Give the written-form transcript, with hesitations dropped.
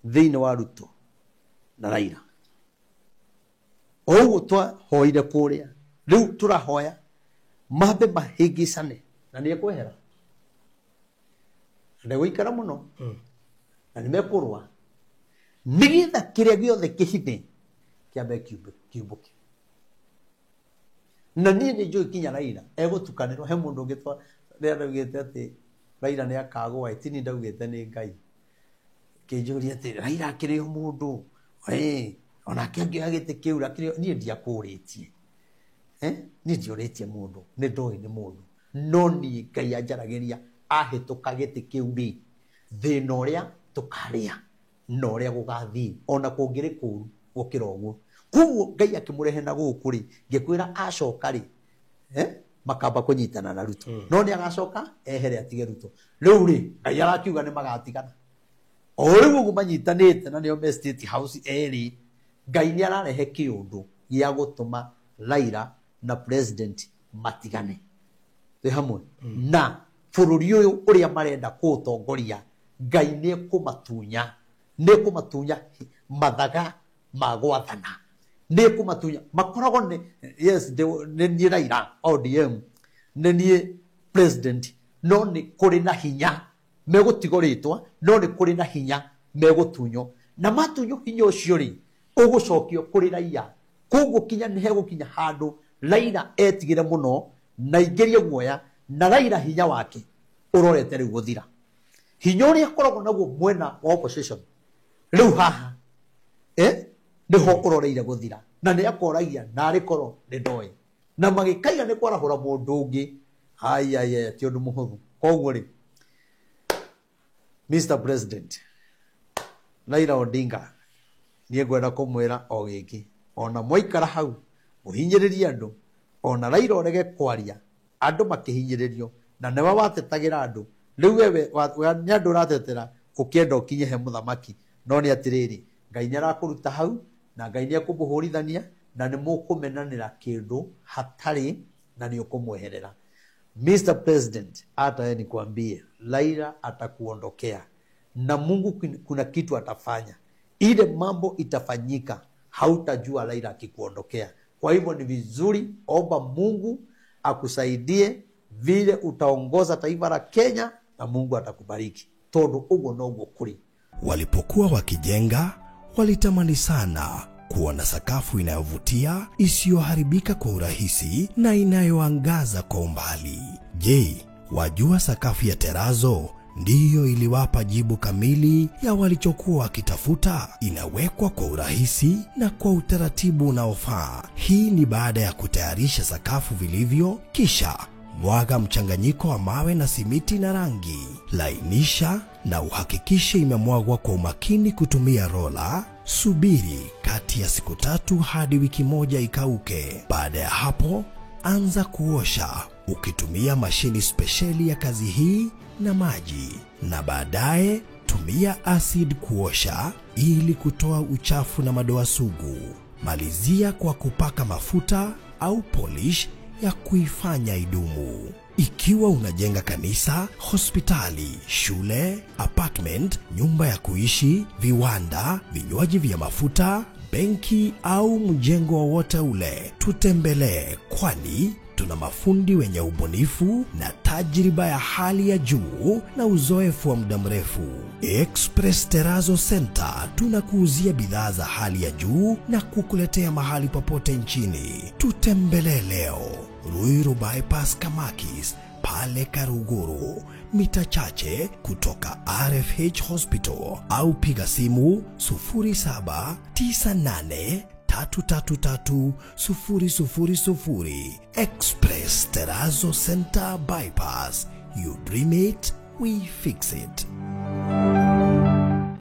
thĩinĩ wa Ruto na Raila. Oguo twahoire kũrĩa, rĩu tũrahoya mambe mahĩngĩcane na nĩ ekwehera. Ndegũikara mũno na nĩ mekũrũa nĩgetha kĩrĩa gĩothe kĩhithe kĩambe kiumbũke. Na niĩ nĩ njũĩ kinya Raila egũtukanĩrwo. He mũndũ ũngĩ ndaugĩte atĩ Raila nĩ akagũa, tini ndaugĩte nĩ Ngai. Kĩnjũria atĩ Raila akĩrĩ o mũndũ onake angĩoya gĩtĩ kĩu niĩ ndiakũrĩtie. Niĩ ndiũrĩtie mũndũ, nĩ ndoĩ nĩ mũndũ, no niĩ Ngai anjaragĩria ahĩtũka gĩtĩ kĩu rĩ, thĩna ũrĩa tũkarĩa na ũrĩa gũgathiĩ ona kũngĩrĩ kũru gũkĩra ũguo. Koguo Ngai akĩmũrehe na gũkũ rĩ, ngĩkwĩra acoka rĩ, makamba kũnyitana na Ruto. No nĩ agacoka ehere atige Ruto. Rĩu rĩ, Ngai arakiuga nĩ magatigana. O rĩu ũguo manyitanĩte na nĩo me State House erĩ, Ngai nĩ ararehe kĩũndũ gĩa gũtũma Raila na president matigane. Twĩ hamwe na bũrũri ũyũ ũrĩa marenda kũũtongoria, Ngai nĩ ekũmatunya mathaga ma gwathana. Nĩ ekũmatunya makoragwo nĩ yes nĩ niĩ Raila ODM nĩ niĩ president, no nĩ kũrĩ na hinya megũtigwo rĩtwa, no nĩ kũrĩ na hinya megũtunywo. Na matunywo hinya ũcio rĩ, ũgũcokio kũrĩ raia. Koguo kinya nĩ hegũkinya handũ Raila etigĩre mũno na ingĩrie guoya, na Raila hinya wake ũrorete rĩu gũthira. Hinya ũrĩa akoragwo naguo mwena wa opposition rĩu haha nĩho ũroreire gũthira, na nĩ akoragia narĩ korwo nĩ ndoĩ, na magĩkaiga nĩ kwarahũra mũndũ ũngĩ. Ti ũndũ mũhũthũ. Koguo rĩ, Mr. President Raila Odinga niĩ ngwenda kũmwĩra o gĩkĩ, ona mwaikara hau mũhinyĩrĩrie andũ, ona Raila orege kwaria andũ makĩhinyĩrĩrio, na nĩwe watetagĩra andũ. Rĩu wewe nĩ andũ ũratetera ũkĩenda ũkinye he mũthamaki, no nĩ atĩrĩrĩ, Ngai nĩ arakũruta hau na Ngai nĩ ekũmũhũrithania na nĩ mũkũmenanĩra kĩndũ hatarĩ na nĩ ũkũmweherera. Mr. President, hata nikwambie Raila atakuondokea na Mungu kuna kitu atafanya. Ile mambo itafanyika, hautajua Raila akikuondokea. Kwa hivyo ni vizuri omba Mungu akusaidie vile utaongoza taifa la Kenya, na Mungu atakubariki. Todo ugo no ugo kuri. Walipokuwa wakijenga, walitamani sana kuona sakafu inayovutia, isiyoharibika kwa urahisi na inayoangaza kwa umbali. Je, wajua sakafu ya Terazo ndiyo iliwapa jibu kamili ya walichokuwa wakitafuta? Inawekwa kwa urahisi na kwa utaratibu unaofaa. Hii ni baada ya kutayarisha sakafu vilivyo, kisha mwaga mchanganyiko wa mawe na simiti na rangi. Lainisha na uhakikishe imemwagwa kwa umakini kutumia rola. Subiri kati ya siku 3 hadi wiki 1 ikauke. Baada ya hapo, anza kuosha ukitumia mashini spesheli ya kazi hii na maji, na baadaye tumia acid kuosha ili kutoa uchafu na madoa sugu. Malizia kwa kupaka mafuta au polish ya kuifanya idumu. Ikiwa unajenga kanisa, hospitali, shule, apartment, nyumba ya kuishi, viwanda, vinywaji vya mafuta, benki au mjengo wowote ule, tutembelee, kwani tuna mafundi wenye ubunifu na tajriba ya hali ya juu na uzoefu wa muda mrefu. Express Terazo Center tunakuuzia bidhaa za hali ya juu na kukuletea mahali popote nchini. Tutembelee leo, Ruiru Bypass Kamakis, pale Karuguru, mita chache kutoka RFH Hospital, au piga simu 0798333000. Express Terazo Center Bypass. You dream it, we fix it.